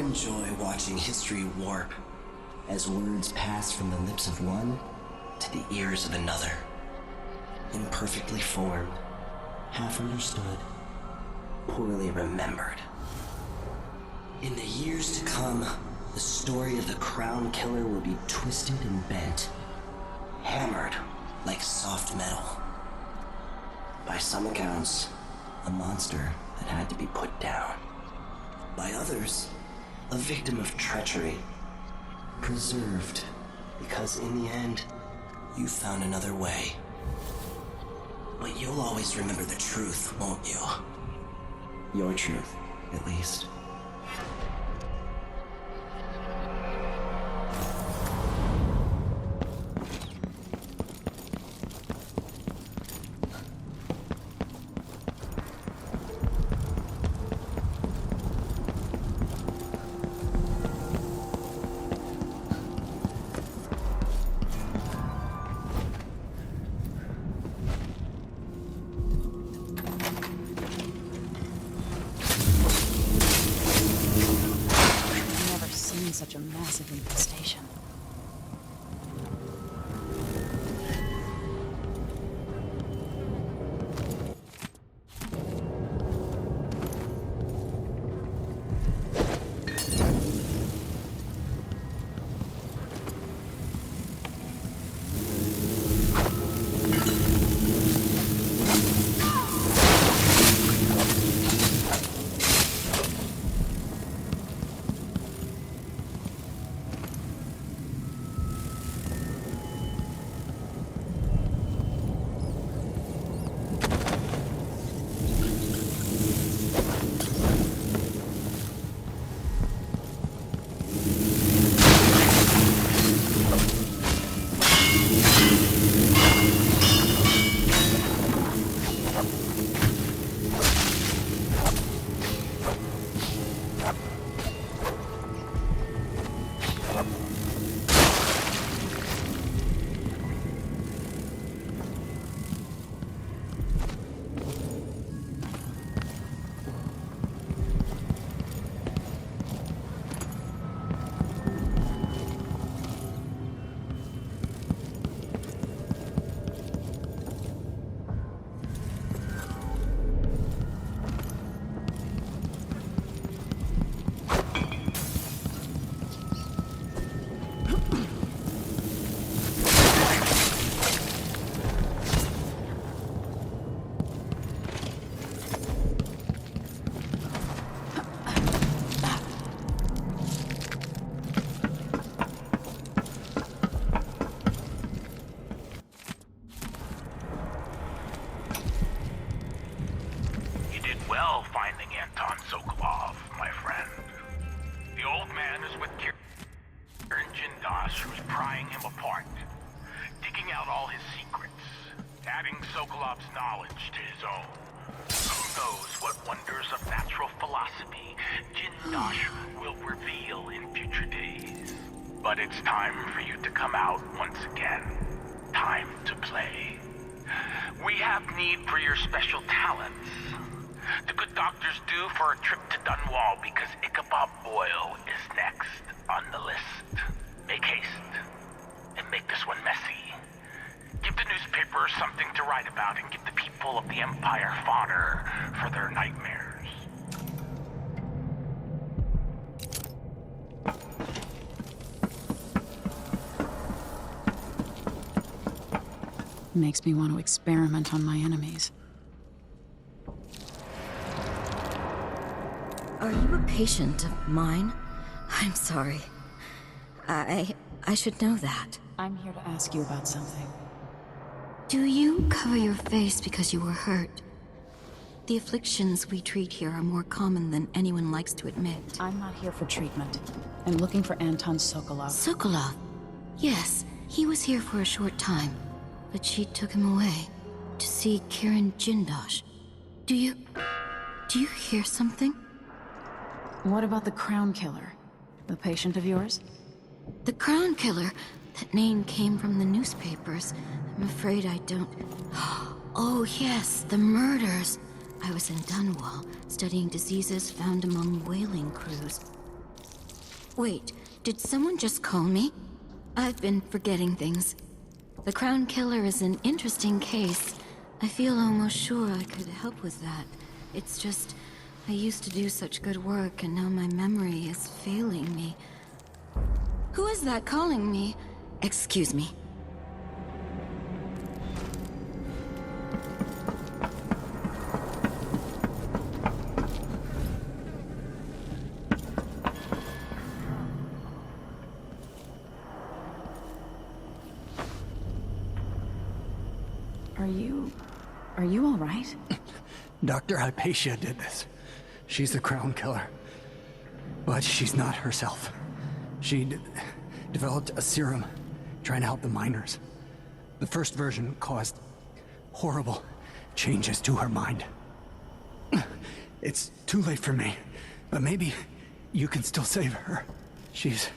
enjoy watching history warp as words pass from the lips of one to the ears of another. Imperfectly formed, half understood, poorly remembered. In the years to come, the story of the Crown Killer will be twisted and bent, hammered like soft metal. By some accounts, a monster that had to be put down. By others, a victim of treachery, preserved because in the end, you found another way. But you'll always remember the truth, won't you? Your truth, at least. Such a massive infestation. But it's time for you to come out once again. Time to play. We have need for your special talents. The good doctors do for a trip to Dunwall because Ichabod Boyle is next on the list. Make haste and make this one messy. Give the newspapers something to write about and give the people of the Empire fodder for their nightmares. Makes me want to experiment on my enemies. Are you a patient of mine? I'm sorry. I should know that. I'm here to ask you about something. Do you cover your face because you were hurt? The afflictions we treat here are more common than anyone likes to admit. I'm not here for treatment. I'm looking for Anton Sokolov. Sokolov? Yes, he was here for a short time. But she took him away to see Kirin Jindosh. Do you hear something? What about the Crown Killer? The patient of yours? The Crown Killer? That name came from the newspapers. I'm afraid I don't... Oh yes, the murders. I was in Dunwall, studying diseases found among whaling crews. Wait, did someone just call me? I've been forgetting things. The Crown Killer is an interesting case. I feel almost sure I could help with that. It's just, I used to do such good work and now my memory is failing me. Who is that calling me? Excuse me. Are you all right? Dr. Hypatia did this. She's the Crown Killer. But she's not herself. She developed a serum trying to help the miners. The first version caused horrible changes to her mind. It's too late for me, but maybe you can still save her. She's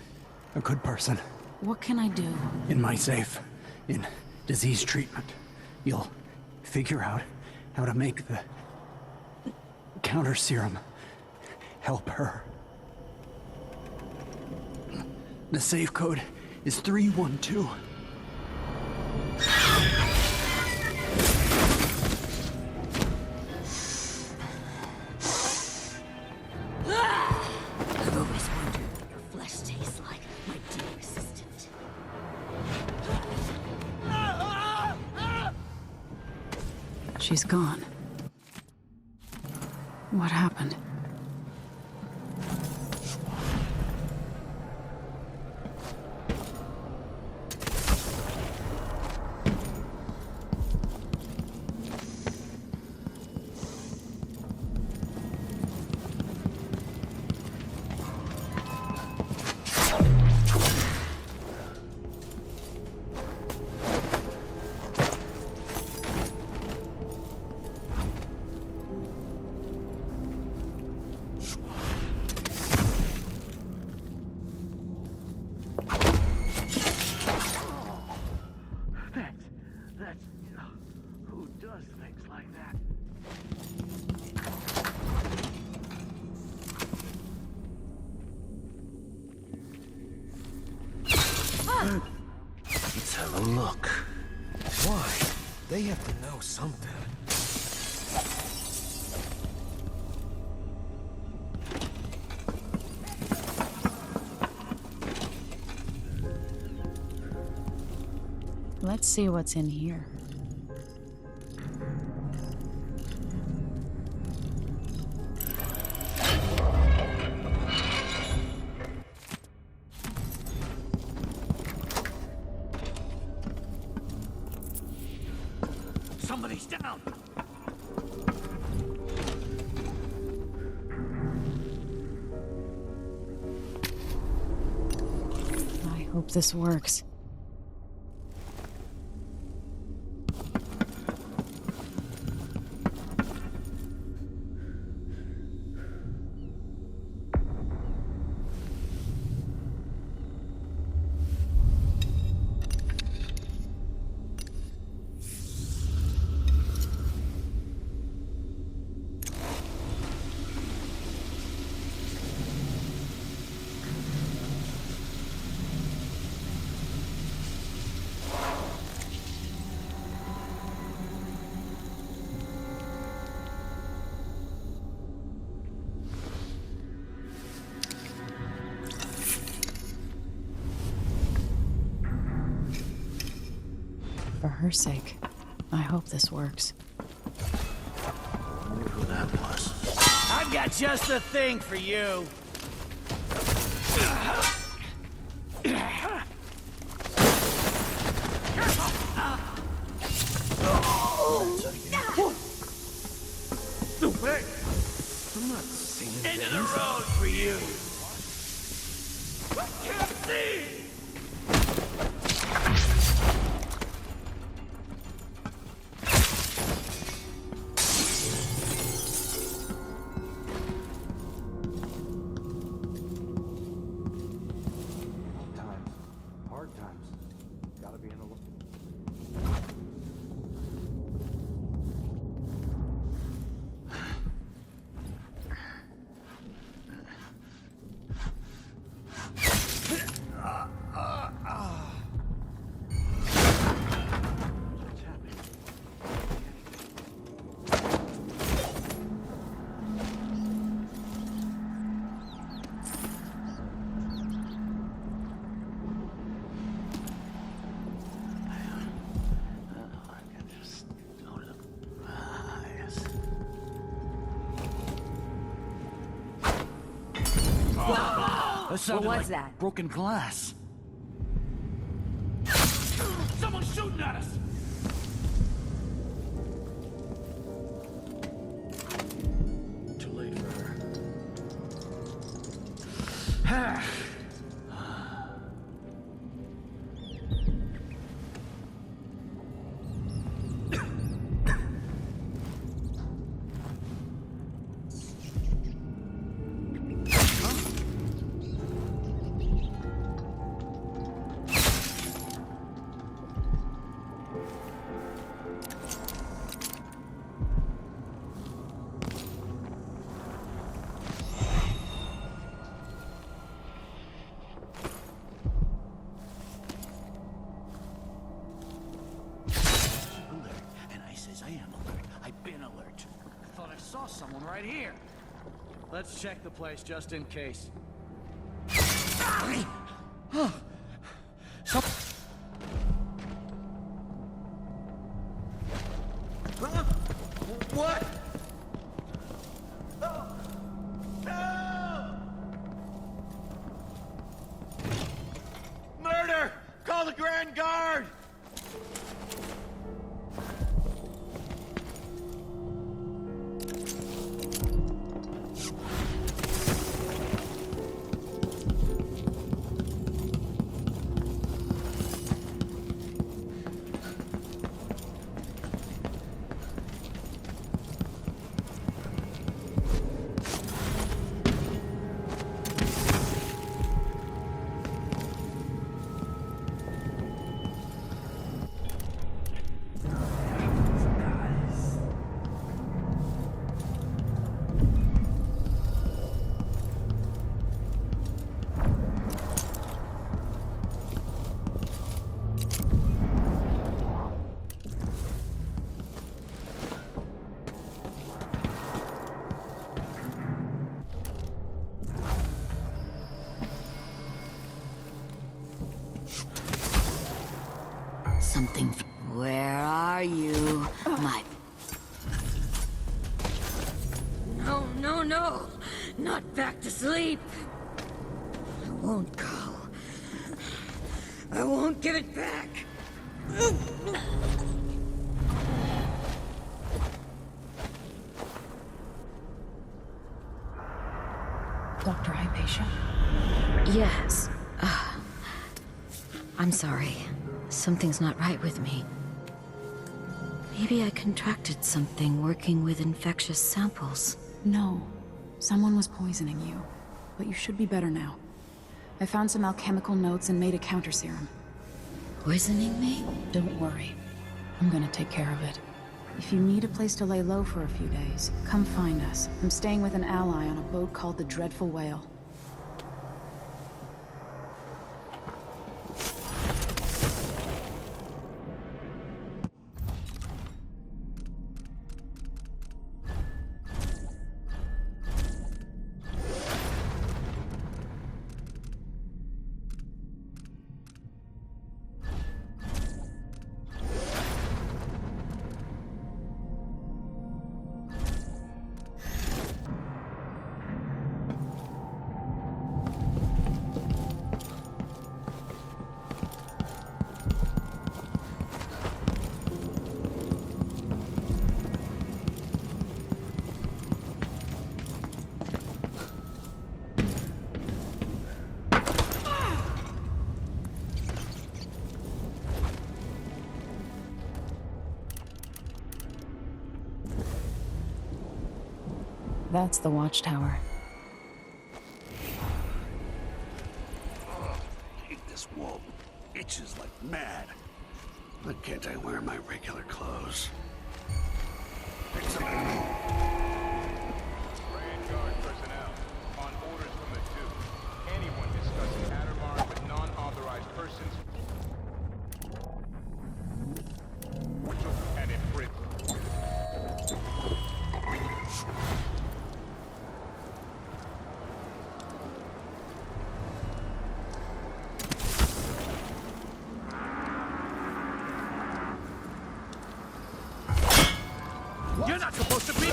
a good person. What can I do? In my safe, in disease treatment, you'll figure out how to make the counter serum help her. The safe code is 312. I've always wondered what your flesh tastes like, my dear assistant. She's gone. What happened? That's... who does things like that? Let's have a look. Why? They have to know something. Let's see what's in here. Somebody's down! I hope this works. For her sake, I hope this works. I wonder who that was. I've got just the thing for you! Hey! I'm not seeing Into the things. road for you! Can't see! Times. Hard times. Gotta be in the look. That sounded was like that? broken glass. Someone's shooting at us! Too late for her. Someone right here. Let's check the place just in case. What? Murder! Call the Grand Guard! Something. Where are you? My. No, no, no! Not back to sleep! I won't go. I won't give it back! Dr. Hypatia? Yes. I'm sorry. Something's not right with me. Maybe I contracted something working with infectious samples. No. Someone was poisoning you. But you should be better now. I found some alchemical notes and made a counter serum. Poisoning me? Don't worry. I'm gonna take care of it. If you need a place to lay low for a few days, come find us. I'm staying with an ally on a boat called the Dreadful Whale. That's the watchtower. I hate this wall. Itches like mad. Why can't I wear my regular clothes? Grand Guard personnel, on orders from the Duke, anyone discussing Addermar with non-authorized persons and in prison. You're not supposed to be...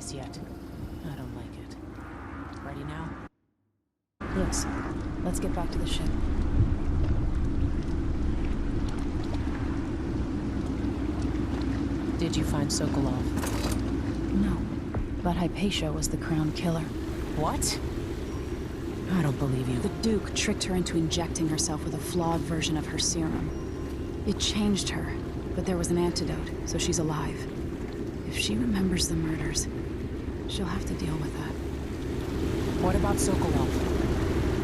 this yet. I don't like it. Ready now? Yes. Let's get back to the ship. Did you find Sokolov? No. But Hypatia was the Crown Killer. What? I don't believe you. The Duke tricked her into injecting herself with a flawed version of her serum. It changed her, but there was an antidote, so she's alive. If she remembers the murders, she'll have to deal with that. What about Sokolov?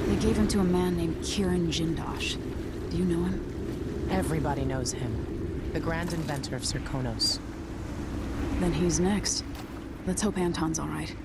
They gave him to a man named Kiran Jindosh. Do you know him? Everybody knows him. The grand inventor of Serkonos. Then he's next. Let's hope Anton's all right.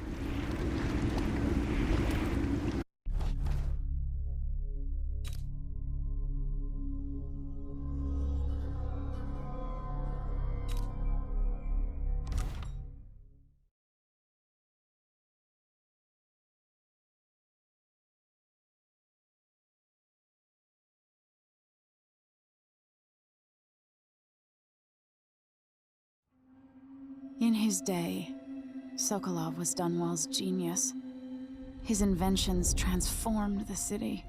In his day, Sokolov was Dunwall's genius. His inventions transformed the city.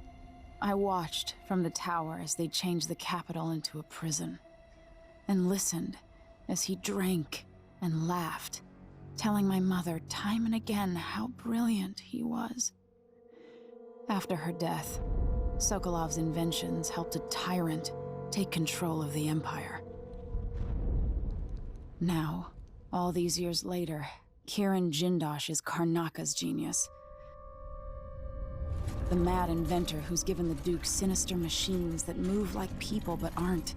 I watched from the tower as they changed the capital into a prison, and listened as he drank and laughed, telling my mother time and again how brilliant he was. After her death, Sokolov's inventions helped a tyrant take control of the Empire. Now, all these years later, Kiran Jindosh is Karnaka's genius. The mad inventor who's given the Duke sinister machines that move like people but aren't.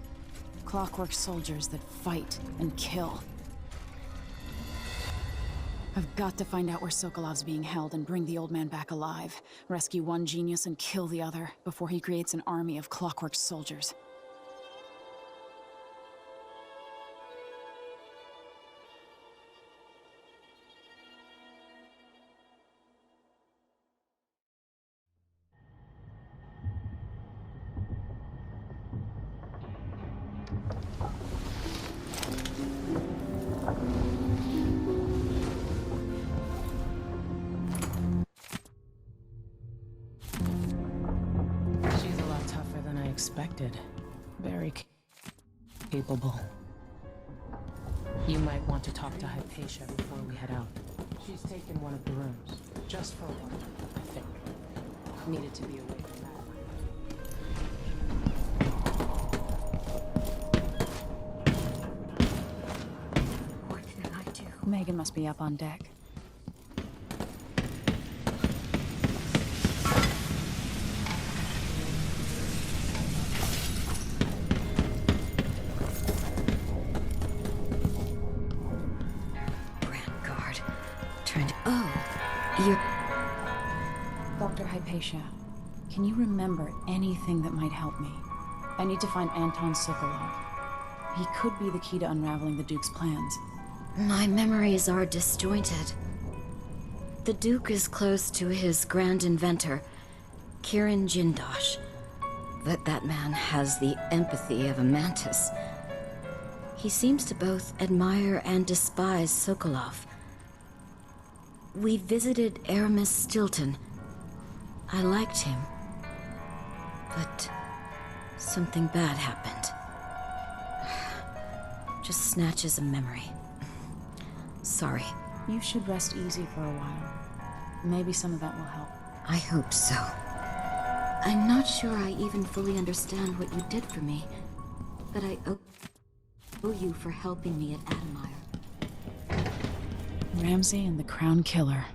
Clockwork soldiers that fight and kill. I've got to find out where Sokolov's being held and bring the old man back alive. Rescue one genius and kill the other before he creates an army of clockwork soldiers. She's a lot tougher than I expected. Very capable. You might want to talk to Hypatia before we head out. She's taken one of the rooms. Just for a while, I think. Needed to be away from that. What did I do? Megan must be up on deck. Dr. Hypatia, can you remember anything that might help me? I need to find Anton Sokolov. He could be the key to unraveling the Duke's plans. My memories are disjointed. The Duke is close to his grand inventor, Kiran Jindosh. That man has the empathy of a mantis. He seems to both admire and despise Sokolov. We visited Aramis Stilton. I liked him. But something bad happened. Just snatches of memory. Sorry. You should rest easy for a while. Maybe some of that will help. I hope so. I'm not sure I even fully understand what you did for me, but I owe you for helping me at Admire. Ramsey and the Crown Killer.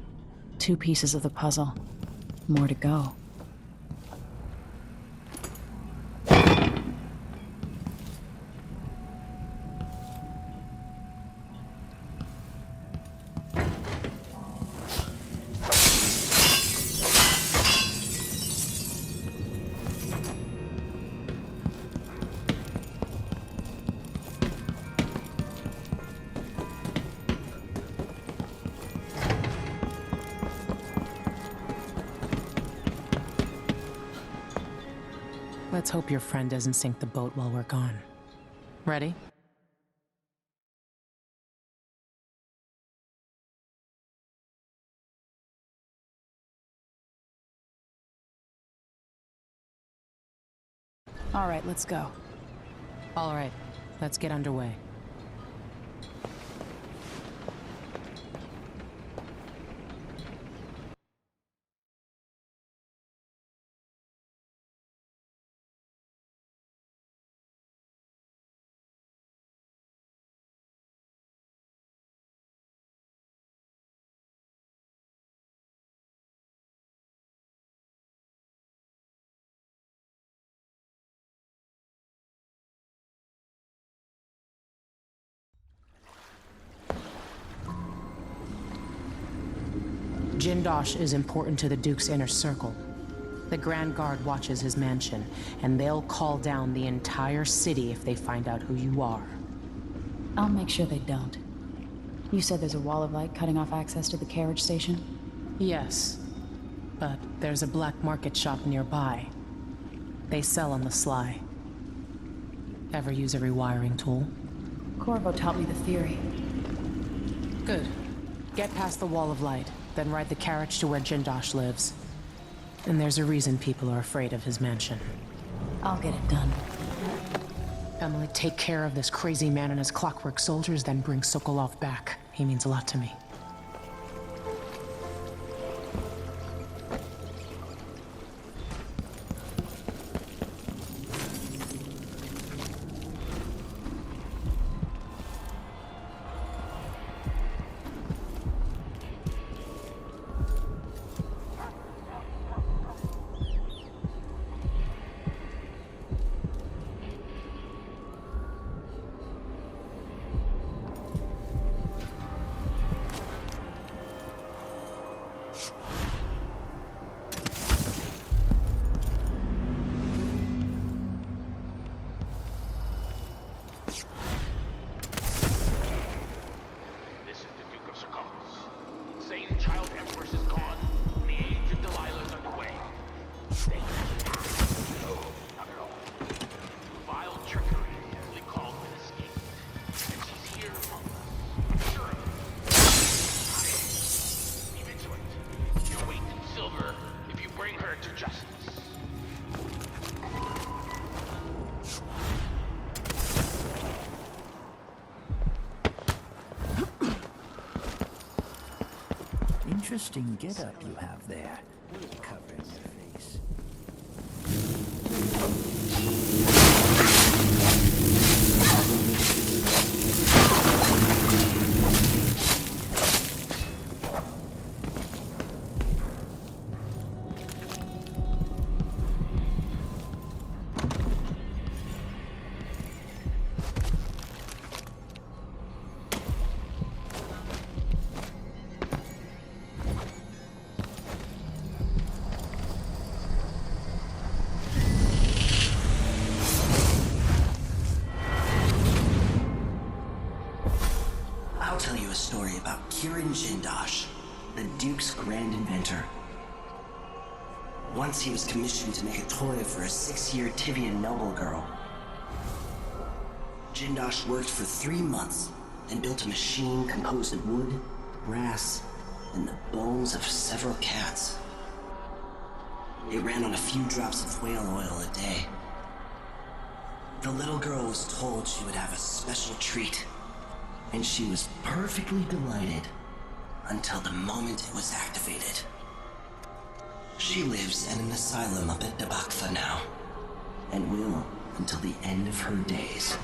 2 pieces of the puzzle. More to go. Let's hope your friend doesn't sink the boat while we're gone. Ready? All right, let's go. All right, let's get underway. Jindosh is important to the Duke's inner circle. The Grand Guard watches his mansion, and they'll call down the entire city if they find out who you are. I'll make sure they don't. You said there's a wall of light cutting off access to the carriage station? Yes, but there's a black market shop nearby. They sell on the sly. Ever use a rewiring tool? Corvo taught me the theory. Good. Get past the wall of light, then ride the carriage to where Jindosh lives. And there's a reason people are afraid of his mansion. I'll get it done. Emily, take care of this crazy man and his clockwork soldiers, then bring Sokolov back. He means a lot to me. Interesting get-up you have there, covering your face. I'll tell you a story about Kirin Jindosh, the Duke's grand inventor. Once he was commissioned to make a toy for a 6-year Tivian noble girl. Jindosh worked for 3 months and built a machine composed of wood, brass, and the bones of several cats. It ran on a few drops of whale oil a day. The little girl was told she would have a special treat, and she was perfectly delighted until the moment it was activated. She lives in an asylum up at Dabakfa now, and will until the end of her days.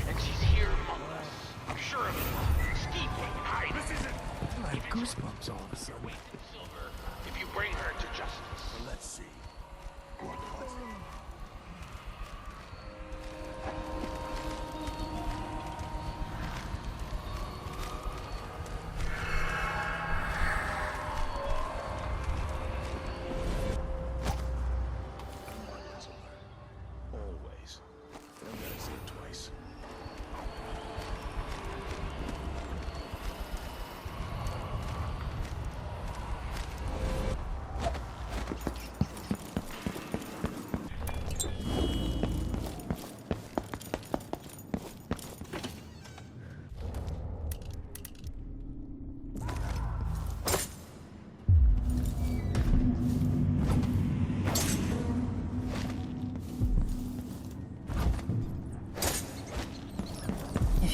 And she's here among us. I'm sure of it. Steve won't hide. This isn't... I have goosebumps all of a sudden. Wait in silver if you bring her to justice. Well, let's see. Always. Don't gotta say it twice.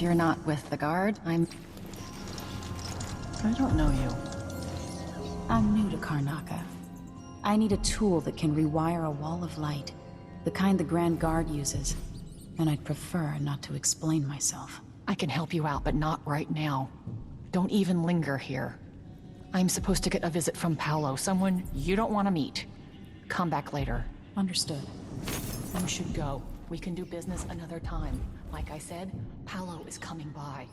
If you're not with the guard, I don't know you. I'm new to Karnaka. I need a tool that can rewire a wall of light. The kind the Grand Guard uses. And I'd prefer not to explain myself. I can help you out, but not right now. Don't even linger here. I'm supposed to get a visit from Paolo, someone you don't want to meet. Come back later. Understood. You should go. We can do business another time. Like I said, Paolo is coming by.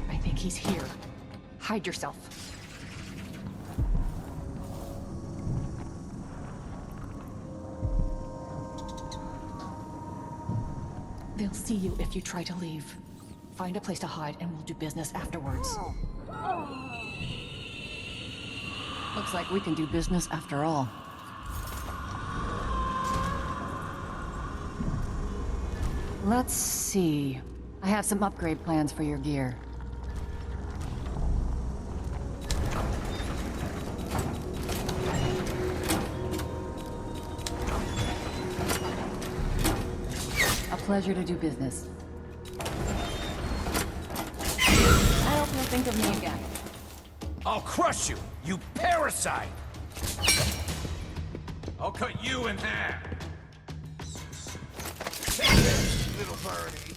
I think he's here. Hide yourself. They'll see you if you try to leave. Find a place to hide and we'll do business afterwards. Looks like we can do business after all. Let's see. I have some upgrade plans for your gear. A pleasure to do business. I hope you'll think of me again. I'll crush you, you parasite! I'll cut you in half. Take this, little birdie.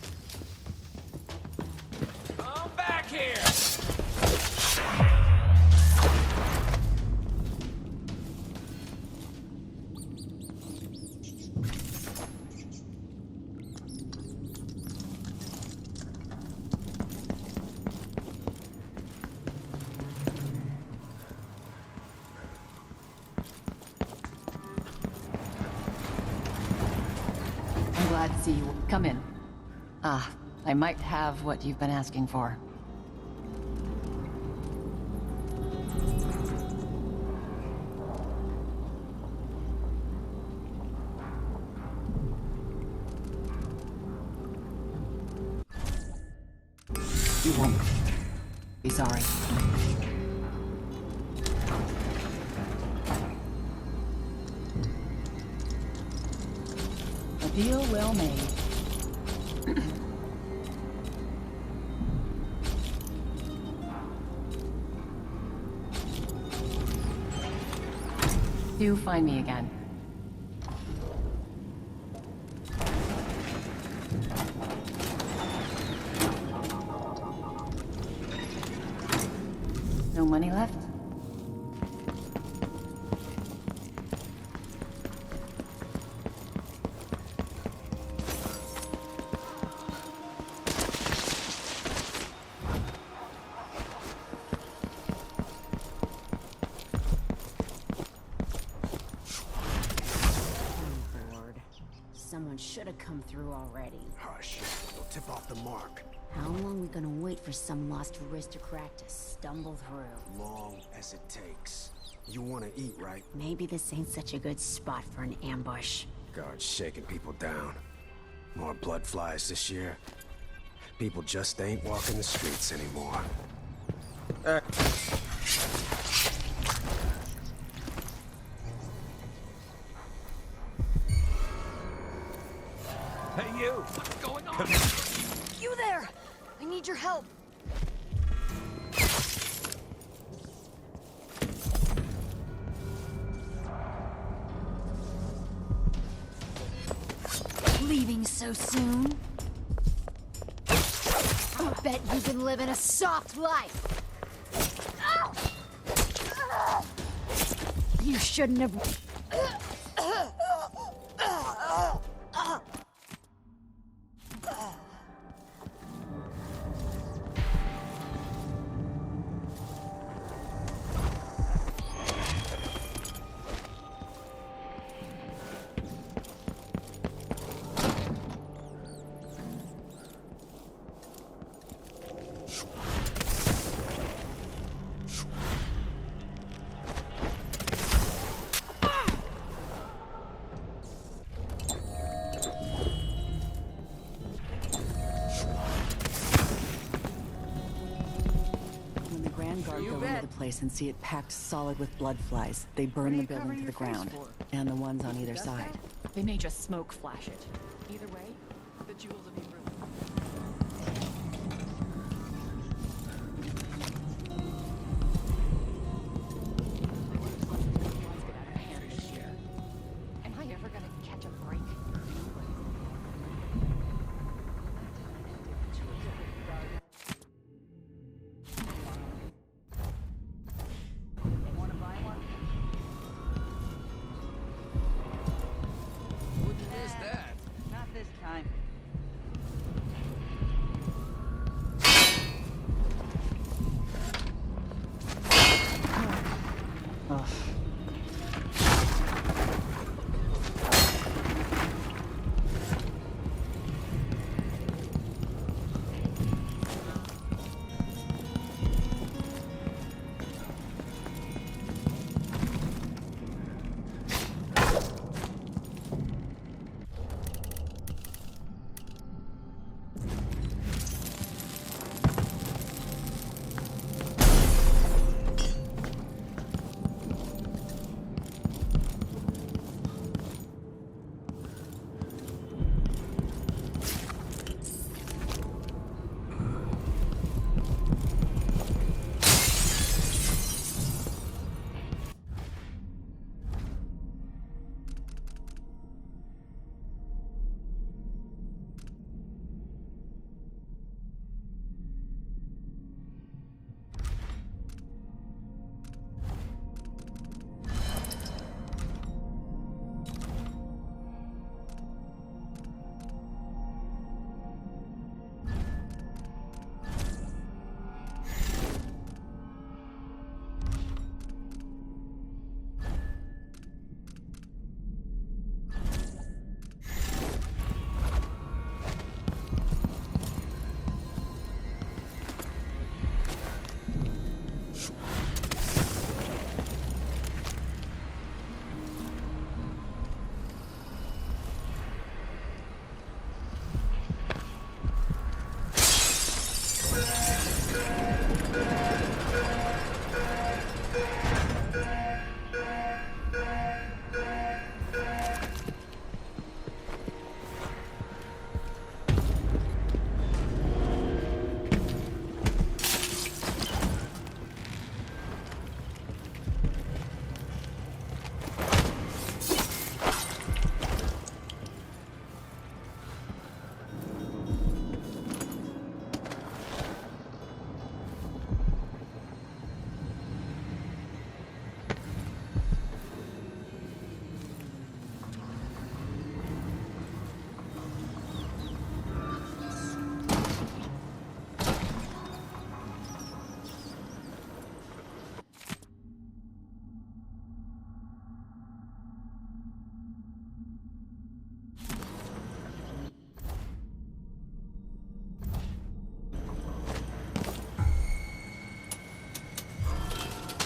I'm back here! Glad to see you. Come in. I might have what you've been asking for. You won't be sorry. A deal well made. Do find me again. No money left? Someone should have come through already. Hush, you'll tip off the mark. How long we gonna wait for some lost aristocrat to stumble through? Long as it takes. You wanna eat, right? Maybe this ain't such a good spot for an ambush. Guards shaking people down. More blood flies this year. People just ain't walking the streets anymore. Hey, you! What's going on? You there! I need your help! Leaving so soon? I bet you've been living a soft life! You shouldn't have... And see it packed solid with blood flies. They burn the building to the ground, and the ones on either side. They may just smoke flash it. Either way, the jewels will be ruined. Am I ever gonna catch a break? Wanna buy one? Wouldn't miss that. Not this time.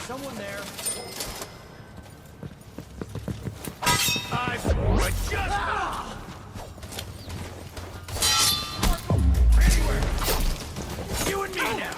Someone there. I for adjustment! Anywhere! You and me now!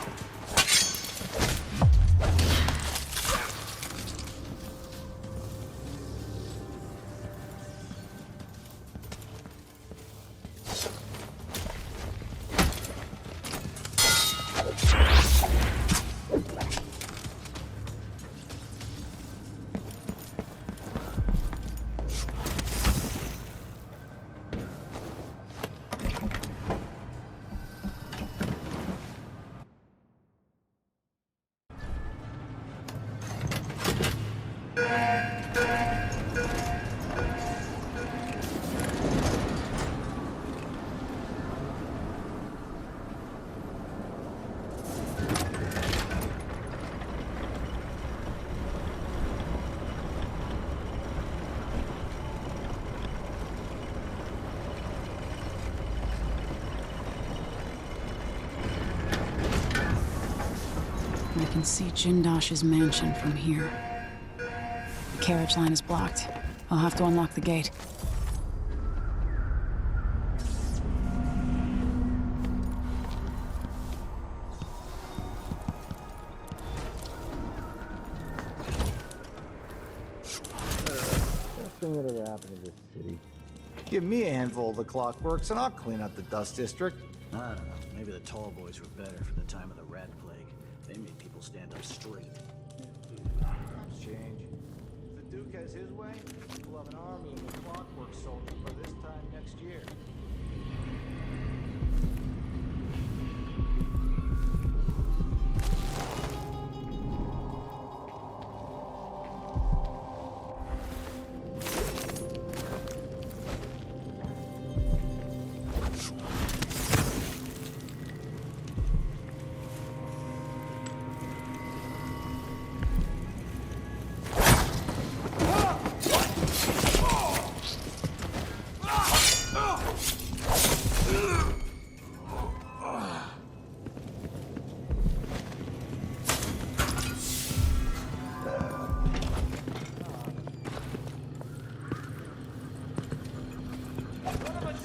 I can see Jindosh's mansion from here. The carriage line is blocked. I'll have to unlock the gate. Best thing that ever happened to this city. Give me a handful of the clockworks and I'll clean up the dust district. I don't know. Maybe the tall boys were better for the time of the rat plague. They made people stand up straight. Times change. If the Duke has his way, we'll have an army of the clockwork soldiers by this time next year.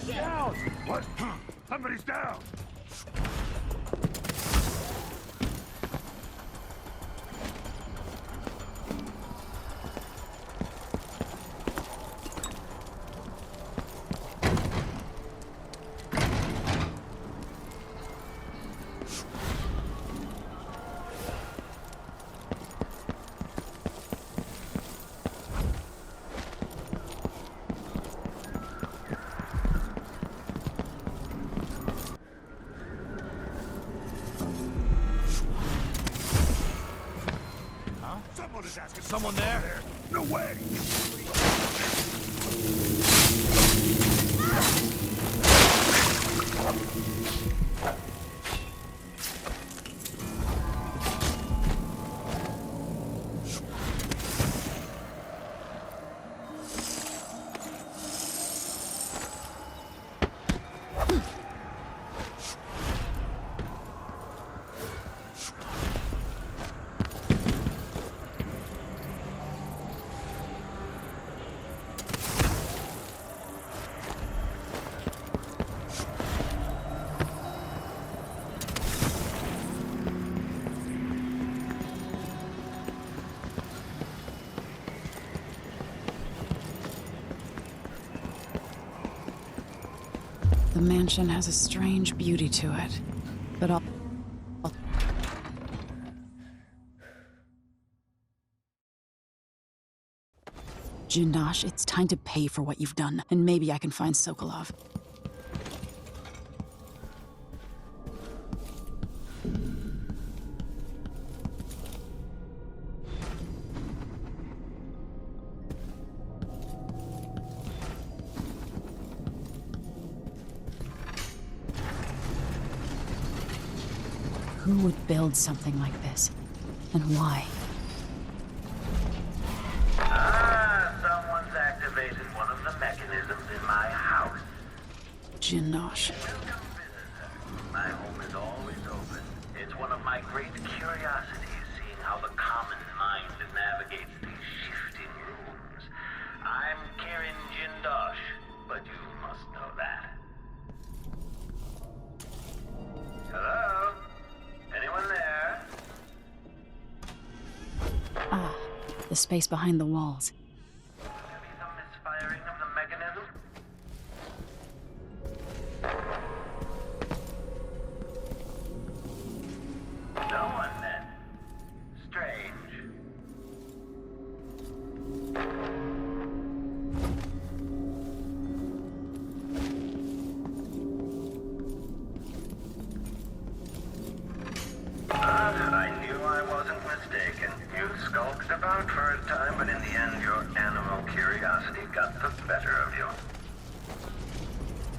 Down! What? Somebody's down! Someone is asking. Someone there? No way! The mansion has a strange beauty to it, but all... Jindosh, it's time to pay for what you've done, and maybe I can find Sokolov. Who would build something like this? And why? Someone's activated one of the mechanisms in my house. Jindosh. Welcome, visitor. My home is always open. It's one of my great curiosities, seeing how the common mind navigates these shifting rooms. I'm Karen Jindosh, but you must know that. Hello? Anyone there? Ah, the space behind the walls. Could there be some misfiring of the mechanism? No one then. Strange. I knew I wasn't mistaken. You skulked about for a time, but in the end your animal curiosity got the better of you.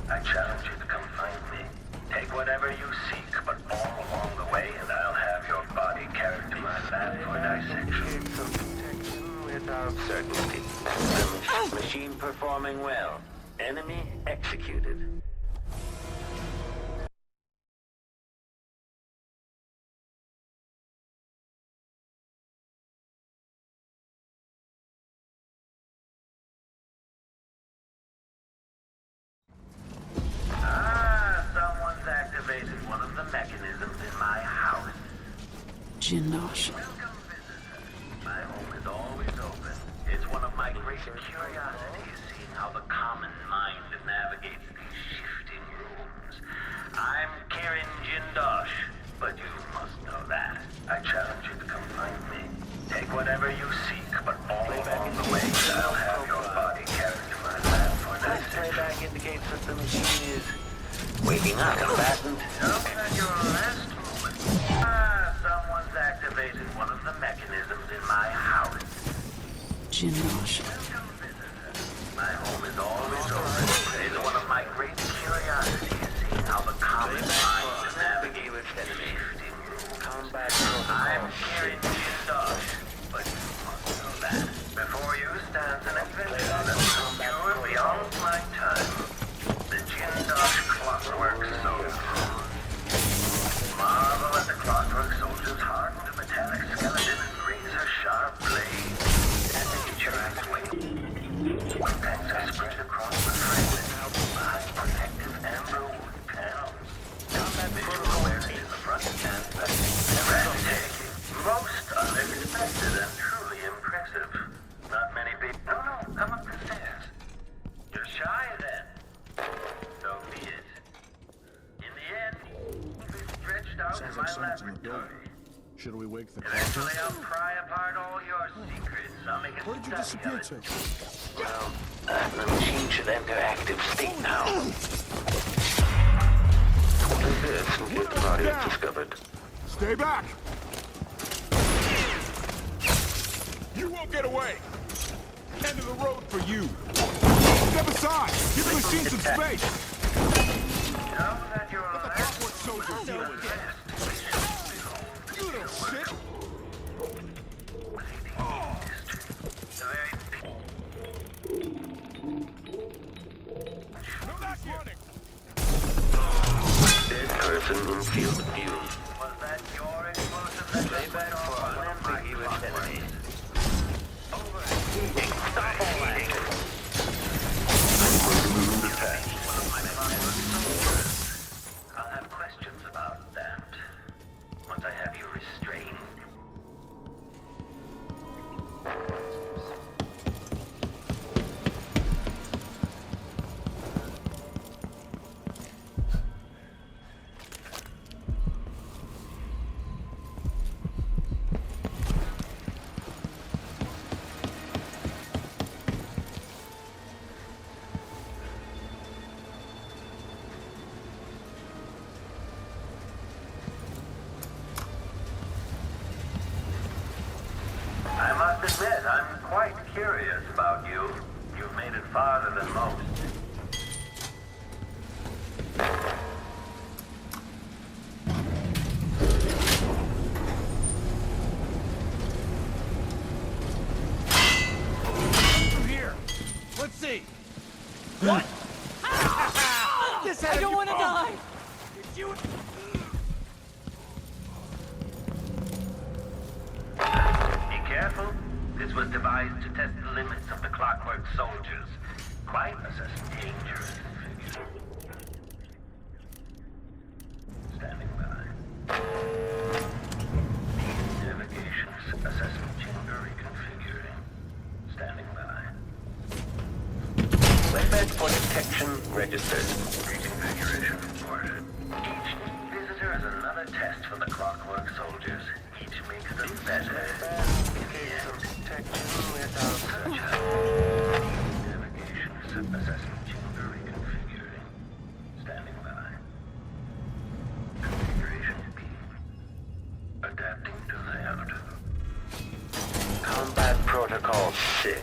I challenge you to come find me. Take whatever you seek, but all along the way, and I'll have your body carried to my lab for dissection. Some protection without certainty. The machine performing well. Enemy executed. Someone's activated one of the mechanisms in my house. Jindosh. Welcome, visitor. My home is always open. It's one of my great curiosities, seeing how the common mind machine is waking up, combatant. Note that your last movement. Someone's activated one of the mechanisms in my house. Jindosh. My home is always open. It is one of my great curiosities, seeing how the common mind navigates its shifting combat. I'm carrying Jindosh, but you must know that. Before you stands an invention that's obscure beyond my time. The Jindosh clockwork soldier. Marvel at the clockwork soldier's hardened metallic skeleton and razor-sharp blade. And the future's weight. Weapons are spread across the fragment behind protective amber wood panels. Combat visual awareness in the front and back. Breathtaking. Most unexpected and truly impressive. Not many people. No, come up the stairs. You're shy then. So be it. In the end, we stretched out in my laboratory. Should we wake the Eventually I'll pry apart all your secrets. I'll make a Where did you disappear to? Well, the machine should enter active state now. What is this? Get the body discovered. Stay back! You won't get away! End of the road for you! Step aside! Give the machine some space! Know that your last soldier deal with it! You little shit! No back running! Dead person in field of view. Was that your explosive that lay back for unambiguous enemies? Overheating. Stop overheating. I'll have questions about that once I have you restrained. I must admit, I'm quite curious about you. You've made it farther than most. Through here! Let's see! What? I don't want to die! Be careful. This was devised to test the limits of the clockwork soldiers. Quite a dangerous figure. Standing by. Navigation assessment chamber reconfiguring. Standing by. Playback for detection registered. Reconfiguration reported. Each visitor is another test for the clockwork soldiers. Each makes them better. In the end, detection without such navigation assessment chamber reconfiguring. Standing by. Configuration B. Adapting to layout. Combat Protocol 6.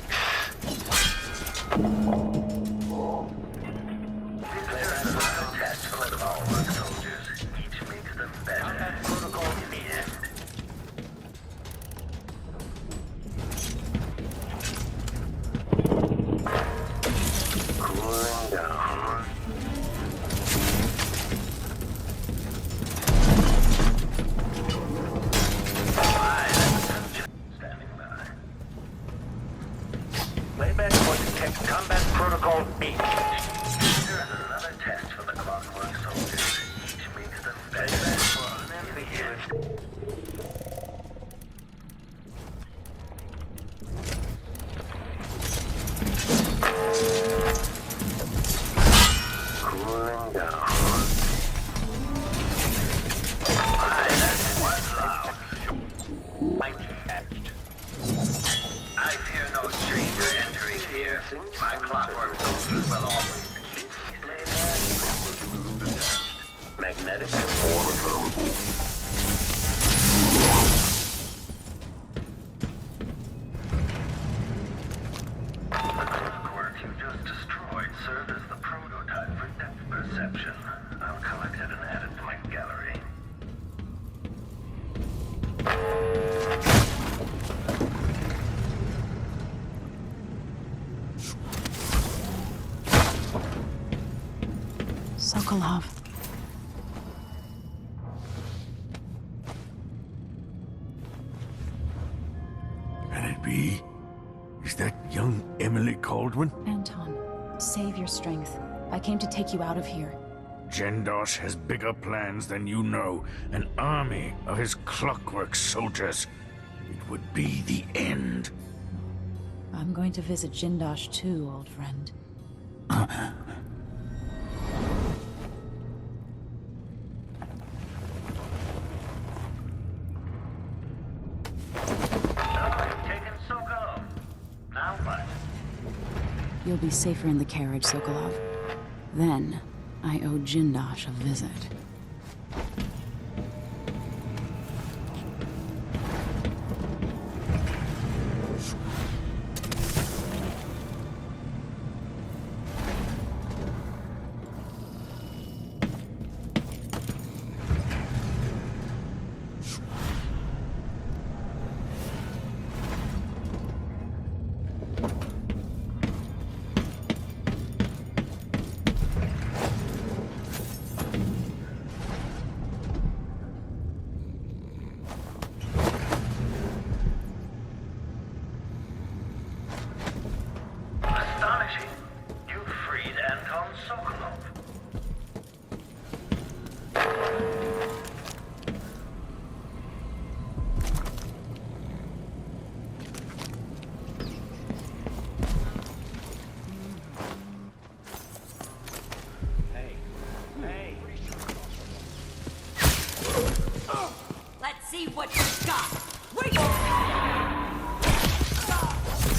Test for the clockwork soldiers. Each makes them better. Combat Protocol in the end. Cooling down. Standing by. Playback for detect combat protocol B. There is another test for the clockwork soldiers. Each makes them better for unambiguous. Cooling down. I fear no stranger entering here. My clockwork soldiers will always be Sokolov. Can it be? Is that young Emily Caldwin? Anton, save your strength. I came to take you out of here. Jendosh has bigger plans than you know. An army of his clockwork soldiers. It would be the end. I'm going to visit Jindosh too, old friend. You'll be safer in the carriage, Sokolov. Then, I owe Jindosh a visit. Let's see what you got. Wait!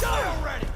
Die already!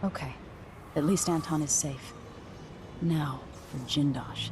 Okay. At least Anton is safe. Now, for Jindosh.